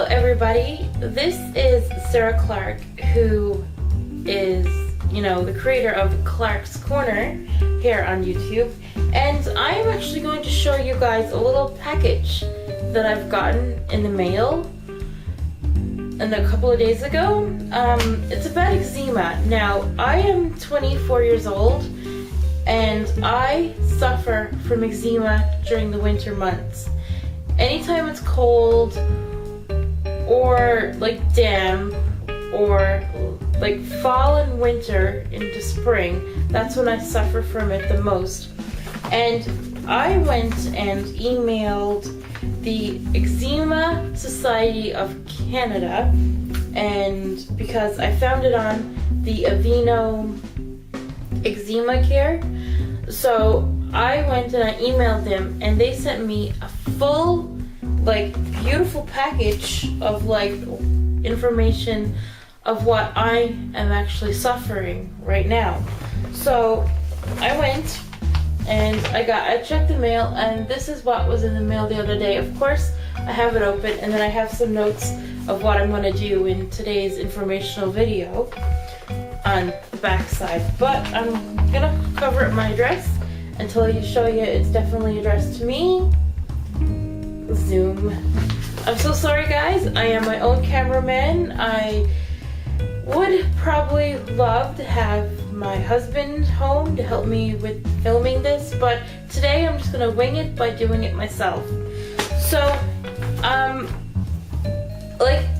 Hello everybody, this is Sarah Clark, who is, the creator of Clark's Corner here on YouTube, and I am actually going to show you guys a little package that I've gotten in the mail a couple of days ago. It's about eczema. Now, I am 24 years old, and I suffer from eczema during the winter months. Anytime it's cold, or like damp, or like fall and winter into spring, that's when I suffer from it the most. And I went and emailed the Eczema Society of Canada, and because I found it on the AVEENO'S Eczema Care, so I went and I emailed them, and they sent me a full, beautiful package of information of what I am actually suffering right now. So I went and I checked the mail, and this is what was in the mail the other day. Of course, I have it open, and then I have some notes of what I'm going to do in today's informational video on the back side. But I'm going to cover up my address and show you it's definitely addressed to me. Zoom. I'm so sorry guys, I am my own cameraman. I would probably love to have my husband home to help me with filming this, but today I'm just gonna wing it by doing it myself. So,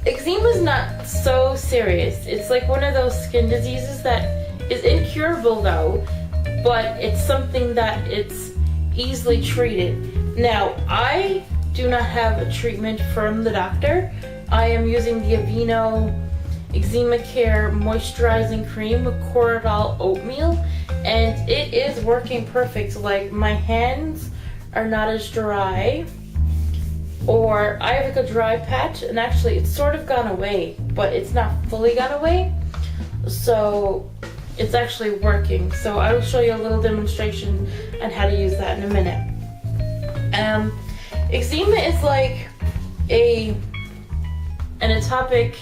eczema is not so serious. It's like one of those skin diseases that is incurable though, but it's something that it's easily treated. Now, I do not have a treatment from the doctor. I am using the AVEENO'S Eczema Care Moisturizing Cream with Cordial Oatmeal, and it is working perfect. Like, my hands are not as dry, or I have a dry patch, and actually it's sort of gone away, but it's not fully gone away, so it's actually working. So I will show you a little demonstration on how to use that in a minute. Eczema is like an atopic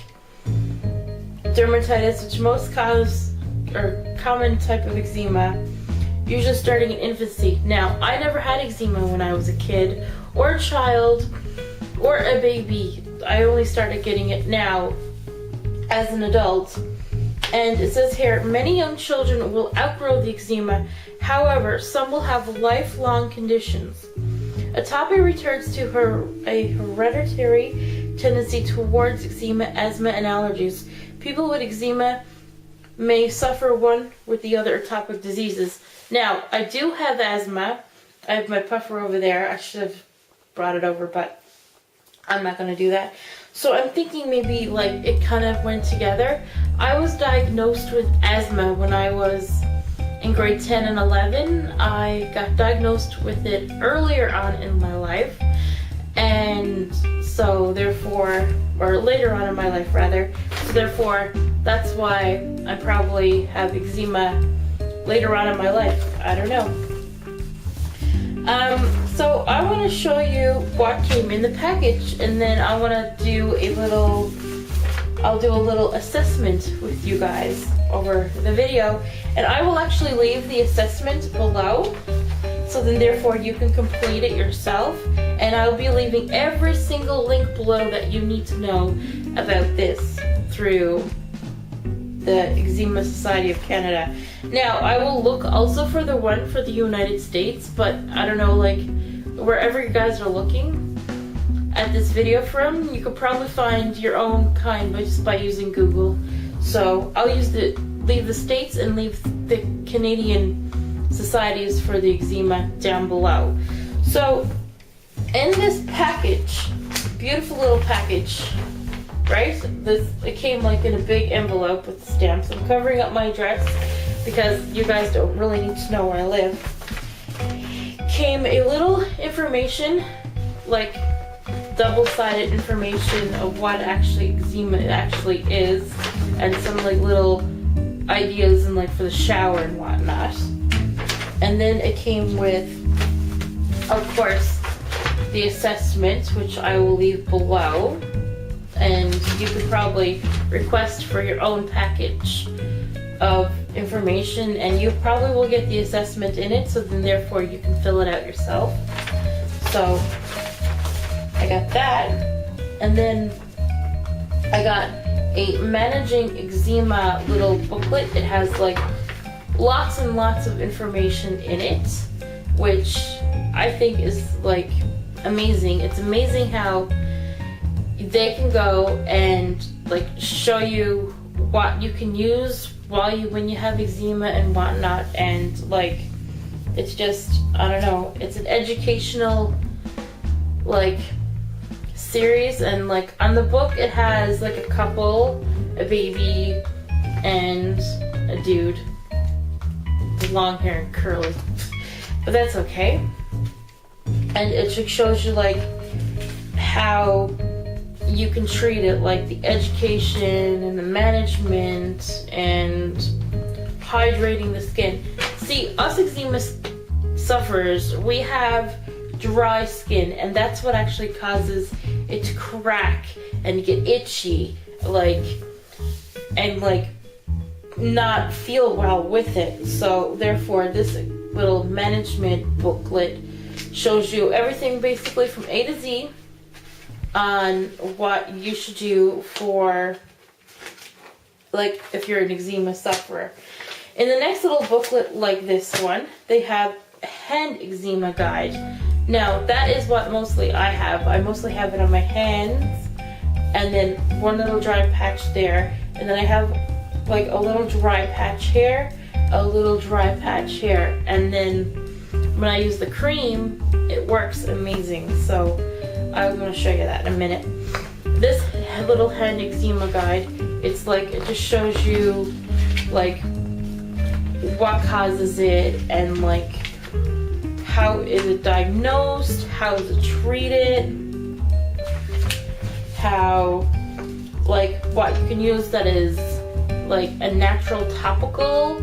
dermatitis, which most common type of eczema, usually starting in infancy. Now, I never had eczema when I was a kid, or a child, or a baby. I only started getting it now as an adult. And it says here, many young children will outgrow the eczema. However, some will have lifelong conditions. Atopy returns to a hereditary tendency towards eczema, asthma, and allergies. People with eczema may suffer one with the other atopic diseases. Now, I do have asthma. I have my puffer over there. I should have brought it over, but I'm not going to do that. So I'm thinking maybe it kind of went together. I was diagnosed with asthma when I was in grade 10 and 11. I got diagnosed with it earlier on in my life, and so therefore, or later on in my life rather, so therefore that's why I probably have eczema later on in my life. I don't know. So I want to show you what came in the package, and then I want to do I'll do a little assessment with you guys over the video, and I will actually leave the assessment below, so then therefore you can complete it yourself, and I'll be leaving every single link below that you need to know about this through the Eczema Society of Canada. Now, I will look also for the one for the United States, but I don't know, wherever you guys are looking at this video from, you could probably find your own kind just by using Google. So I'll leave the states and leave the Canadian societies for the eczema down below. So in this package, beautiful little package, right? It came in a big envelope with stamps. I'm covering up my address because you guys don't really need to know where I live. Came a little information, double-sided information of what eczema actually is, and some little ideas for the shower and whatnot. And then it came with, of course, the assessment, which I will leave below. and you could probably request for your own package of information, and you probably will get the assessment in it, so then therefore you can fill it out yourself. So I got that, and then I got a managing eczema little booklet. It has like lots and lots of information in it, which I think is like amazing. It's amazing how they can go and like show you what you can use when you have eczema and whatnot, and like it's just, I don't know, it's an educational like series. And like on the book it has like a couple, a baby and a dude with long hair and curly, but that's okay. And it shows you like how you can treat it, like the education and the management and hydrating the skin. See, us eczema sufferers, we have dry skin, and that's what actually causes it to crack and get itchy, like, and like not feel well with it. So therefore this little management booklet shows you everything basically from A to Z on what you should do for, like, if you're an eczema sufferer. In the next little booklet, like this one, they have a hand eczema guide. Now, that is what mostly I have. I mostly have it on my hands, and then one little dry patch there, and then I have like a little dry patch here, a little dry patch here, and then when I use the cream, it works amazing. So I'm going to show you that in a minute. This little hand eczema guide, it's like, it just shows you like what causes it, and like how is it diagnosed, how is it treated, how, like, what you can use that is like a natural topical,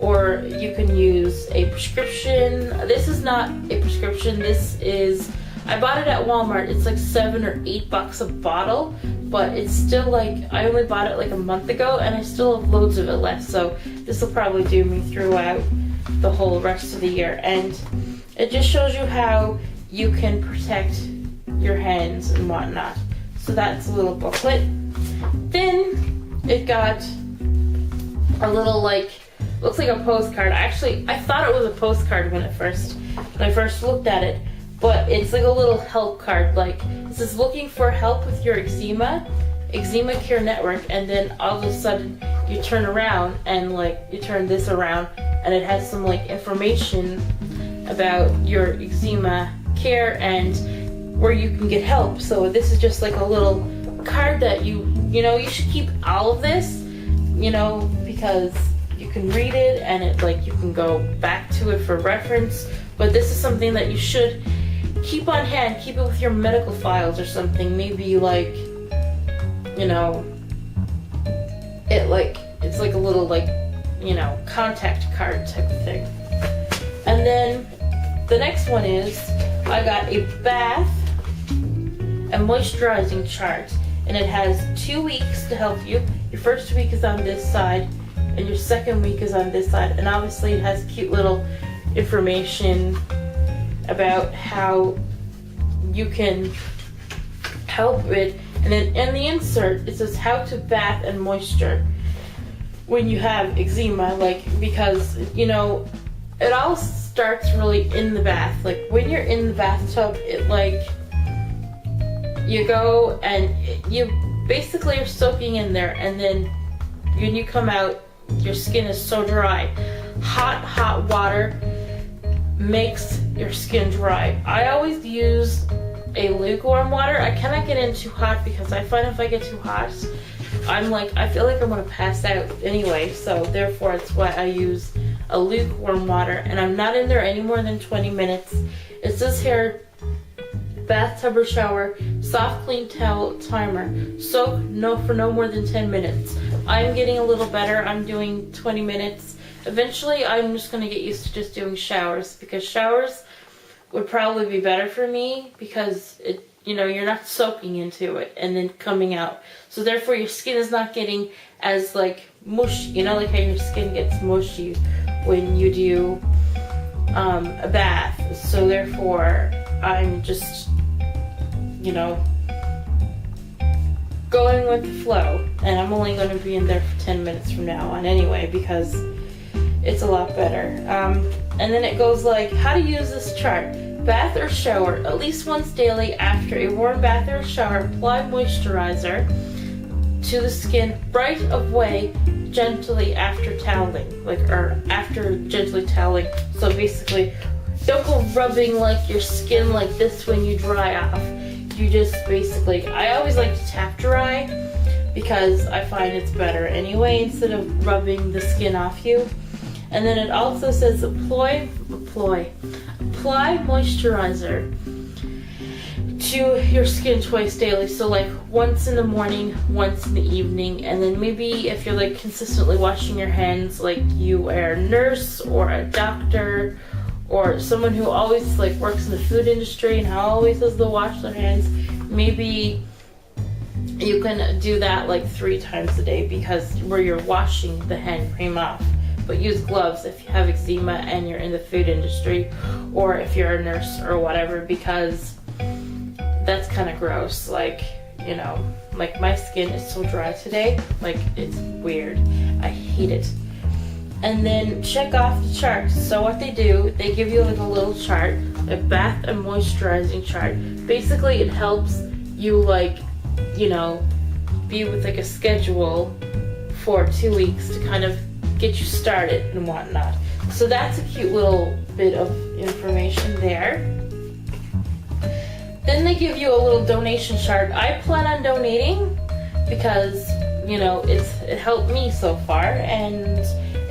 or you can use a prescription. This is not a prescription, this is, I bought it at Walmart. It's like $7 or $8 a bottle, but it's still like, I only bought it like a month ago and I still have loads of it left, so this will probably do me throughout the whole rest of the year. And it just shows you how you can protect your hands and whatnot. So that's a little booklet. Then it got a little, like, looks like a postcard. Actually, I thought it was a postcard when I first looked at it, but it's like a little help card. Like, it says looking for help with your eczema Care network, and then all of a sudden you turn around and like you turn this around and it has some like information about your Eczema Care and where you can get help. So this is just like a little card that you know, you should keep all of this, you know, because you can read it and it, like, you can go back to it for reference. But this is something that you should keep on hand. Keep it with your medical files or something. Maybe like, you know, it's like a little, like, you know, contact card type of thing. And then the next one is, I got a bath and moisturizing chart, and it has 2 weeks to help you. Your first week is on this side and your second week is on this side, and obviously it has cute little information about how you can help it. And then in the insert it says how to bath and moisture when you have eczema, like, because, you know, it all starts really in the bath. Like, when you're in the bathtub, it, like, you go and you basically are soaking in there, and then when you come out, your skin is so dry. Hot water makes your skin dry. I always use a lukewarm water. I cannot get in too hot because I find if I get too hot, I feel like I'm gonna pass out anyway, so therefore it's why I use a lukewarm water, and I'm not in there any more than 20 minutes. It says here, bathtub or shower, soft clean towel timer, soak for no more than 10 minutes. I'm getting a little better. I'm doing 20 minutes. Eventually I'm just going to get used to just doing showers, because showers would probably be better for me, because it, you know, you're not soaking into it and then coming out. So therefore your skin is not getting as like mushy, you know, like how your skin gets mushy when you do a bath. So therefore I'm just, you know, going with the flow, and I'm only going to be in there for 10 minutes from now on anyway, because it's a lot better. And then it goes like, how to use this chart. Bath or shower at least once daily. After a warm bath or shower, apply moisturizer to the skin right away gently after toweling, or after gently toweling. So basically, don't go rubbing like your skin like this when you dry off. You just basically, I always like to tap dry because I find it's better anyway, instead of rubbing the skin off you. And then it also says apply moisturizer to your skin twice daily. So like once in the morning, once in the evening, and then maybe if you're like consistently washing your hands, like you are a nurse or a doctor or someone who always like works in the food industry and always has to wash their hands, maybe you can do that like 3 times a day, because where you're washing the hand cream off. But use gloves if you have eczema and you're in the food industry, or if you're a nurse or whatever, because that's kind of gross. Like, you know, like my skin is so dry today, like it's weird. I hate it. And then check off the chart. So what they do, they give you like a little chart, a bath and moisturizing chart. Basically it helps you, like, you know, be with like a schedule for 2 weeks to kind of get you started and whatnot. So that's a cute little bit of information there. Then they give you a little donation chart. I plan on donating because, you know, it helped me so far, and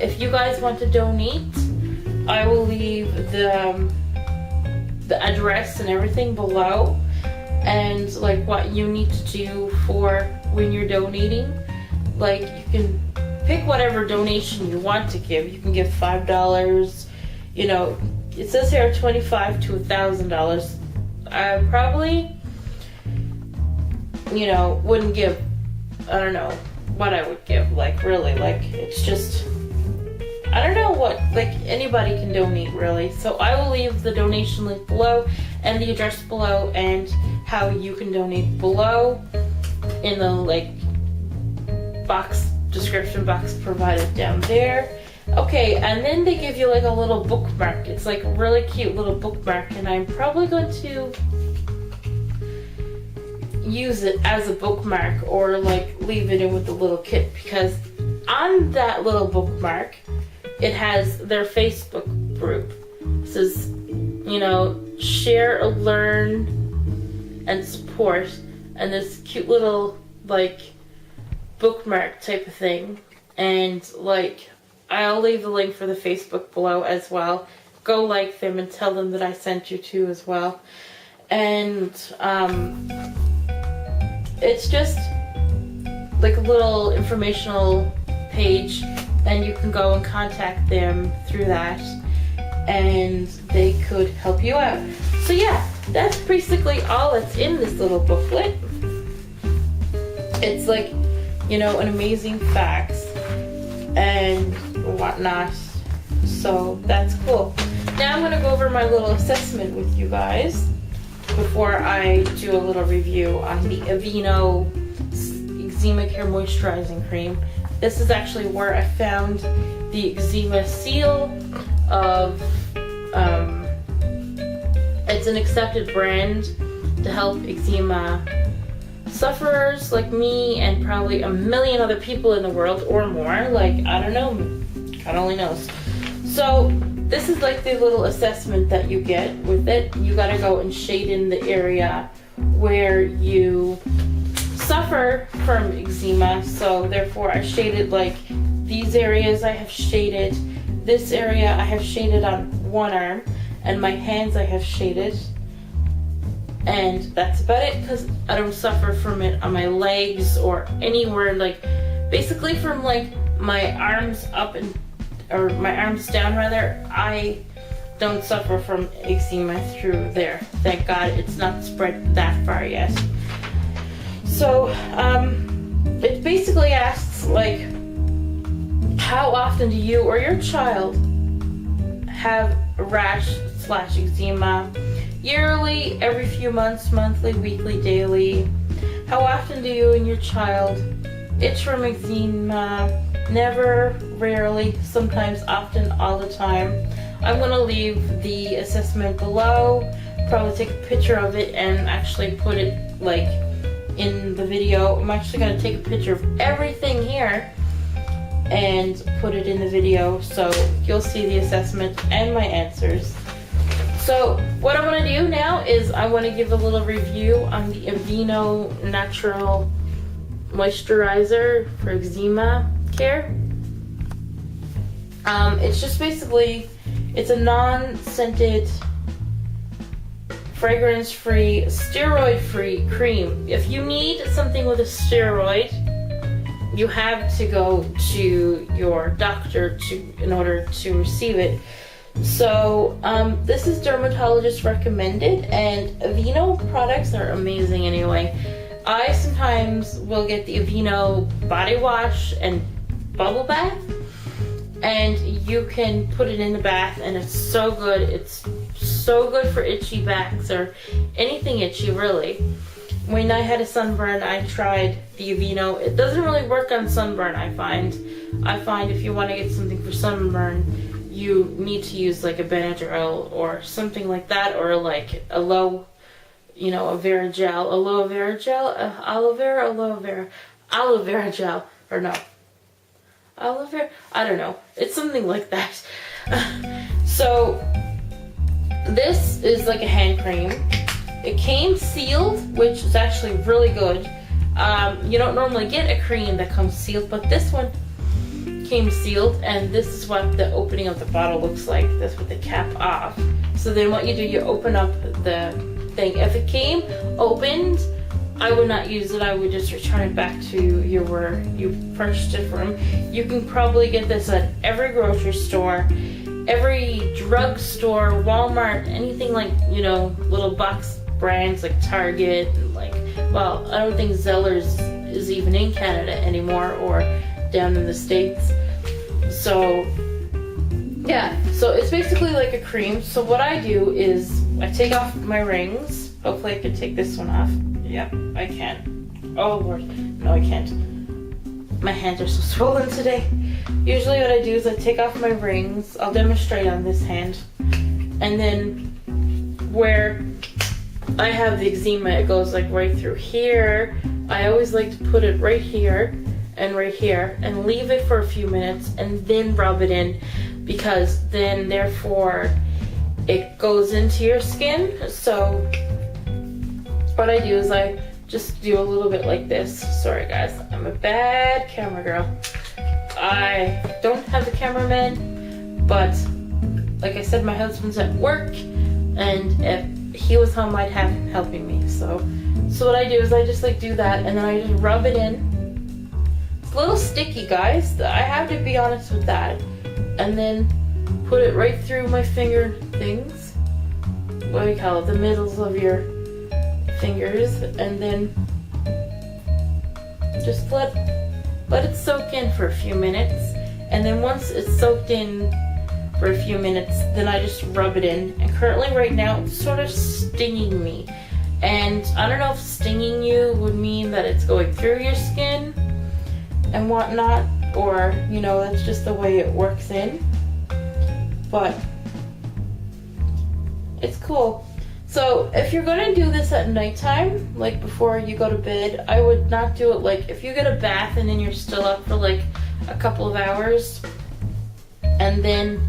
if you guys want to donate, I will leave the address and everything below, and like what you need to do for when you're donating. Like, you can pick whatever donation you want to give. You can give $5, you know, it says here $25 to $1,000. I probably, you know, wouldn't give, I don't know what I would give, like really, like it's just, I don't know what, like anybody can donate really. So I will leave the donation link below and the address below and how you can donate below in the like description box provided down there. Okay, and then they give you like a little bookmark. It's like a really cute little bookmark, and I'm probably going to use it as a bookmark or like leave it in with the little kit, because on that little bookmark it has their Facebook group. It says, you know, share, learn, and support, and this cute little like bookmark type of thing. And like, I'll leave the link for the Facebook below as well. Go like them and tell them that I sent you to as well. And it's just like a little informational page, and you can go and contact them through that, and they could help you out. So yeah, that's basically all that's in this little booklet. It's like, you know, an amazing facts and whatnot. So that's cool. Now I'm gonna go over my little assessment with you guys before I do a little review on the AVEENO'S Eczema Care Moisturizing Cream. This is actually where I found the eczema seal of, it's an accepted brand to help eczema sufferers like me and probably a million other people in the world or more. Like, I don't know, God only knows. So this is like the little assessment that you get with it. You gotta go and shade in the area where you suffer from eczema. So therefore I shaded like these areas. I have shaded this area. I have shaded on one arm, and my hands I have shaded. And that's about it, because I don't suffer from it on my legs or anywhere, like basically from like my arms up and, or my arms down rather. I don't suffer from eczema through there. Thank God it's not spread that far yet. So it basically asks, like, how often do you or your child have a rash / eczema? Yearly, every few months, monthly, weekly, daily? How often do you and your child itch from eczema? Never, rarely, sometimes, often, all the time. I'm going to leave the assessment below. Probably take a picture of it and actually put it like in the video. I'm actually going to take a picture of everything here and put it in the video so you'll see the assessment and my answers. So what I want to do now is I want to give a little review on the Aveeno Natural Moisturizer for Eczema Care. It's just basically, it's a non-scented, fragrance-free, steroid-free cream. If you need something with a steroid, you have to go to your doctor in order to receive it. So this is dermatologist recommended, and Aveeno products are amazing anyway. I sometimes will get the Aveeno body wash and bubble bath, and you can put it in the bath and it's so good. It's so good for itchy backs or anything itchy, really. When I had a sunburn, I tried the Aveeno. It doesn't really work on sunburn, I find. If you want to get something for sunburn, you need to use like a Benadryl or something like that, or like a low, aloe vera gel, aloe vera gel, or no, aloe vera, I don't know. It's something like that. So this is like a hand cream. It came sealed, which is actually really good. You don't normally get a cream that comes sealed, but this one came sealed, and this is what the opening of the bottle looks like. This with the cap off. So then what you do, you open up the thing. If it came opened, I would not use it. I would just return it back to where you purchased it from. You can probably get this at every grocery store, every drugstore, Walmart, anything like, little box brands like Target, and like, well, I don't think Zeller's is even in Canada anymore, or down in the States. So yeah, so it's basically like a cream. So what I do is I take off my rings. Hopefully I can take this one off. Yep, I can. Oh Lord, no I can't. My hands are so swollen today. Usually what I do is I take off my rings. I'll demonstrate on this hand. And then where I have the eczema, it goes like right through here. I always like to put it right here and right here and leave it for a few minutes and then rub it in, because then therefore it goes into your skin. So what I do is I just do a little bit like this. Sorry guys, I'm a bad camera girl. I don't have the cameraman, but like I said, my husband's at work, and if he was home, I'd have him helping me. So what I do is I just like do that, and then I just rub it in. It's a little sticky, guys. I have to be honest with that. And then put it right through my finger things. What do you call it? The middles of your fingers, and then just let it soak in for a few minutes. And then once it's soaked in for a few minutes, then I just rub it in. And currently right now it's sort of stinging me, and I don't know if stinging you would mean that it's going through your skin and whatnot, or that's just the way it works in, but it's cool. So if you're gonna do this at nighttime, like before you go to bed, I would not do it like if you get a bath and then you're still up for like a couple of hours, and then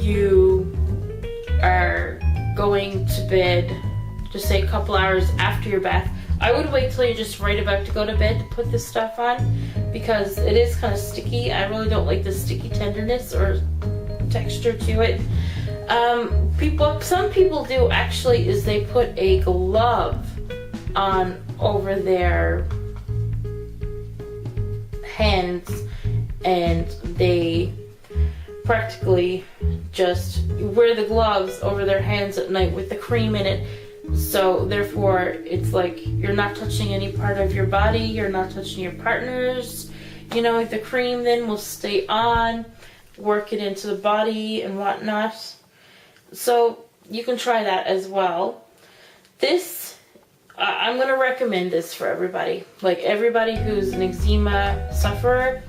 you are going to bed, just say a couple hours after your bath. I would wait till you're just right about to go to bed to put this stuff on, because it is kind of sticky. I really don't like the sticky tenderness or texture to it. Some people do actually is they put a glove on over their hands, and they practically just wear the gloves over their hands at night with the cream in it. So therefore, it's like you're not touching any part of your body, you're not touching your partner's. You know, the cream then will stay on, work it into the body and whatnot. So you can try that as well. This, I'm going to recommend this for everybody. Like everybody who's an eczema sufferer,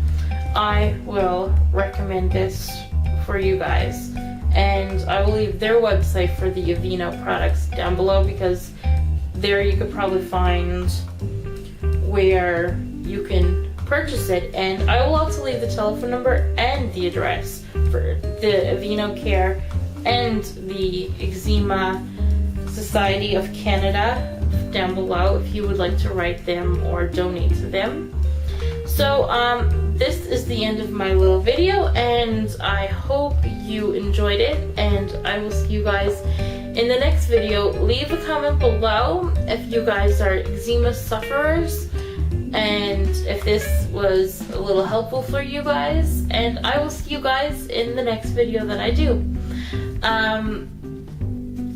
I will recommend this for you guys. And I will leave their website for the Aveeno products down below, because there you could probably find where you can purchase it. And I will also leave the telephone number and the address for the Eczema Care and the Eczema Society of Canada down below if you would like to write them or donate to them. So this is the end of my little video, and I hope you enjoyed it, and I will see you guys in the next video. Leave a comment below if you guys are eczema sufferers and if this was a little helpful for you guys, and I will see you guys in the next video that I do.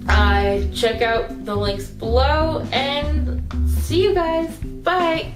I check out the links below, and see you guys. Bye!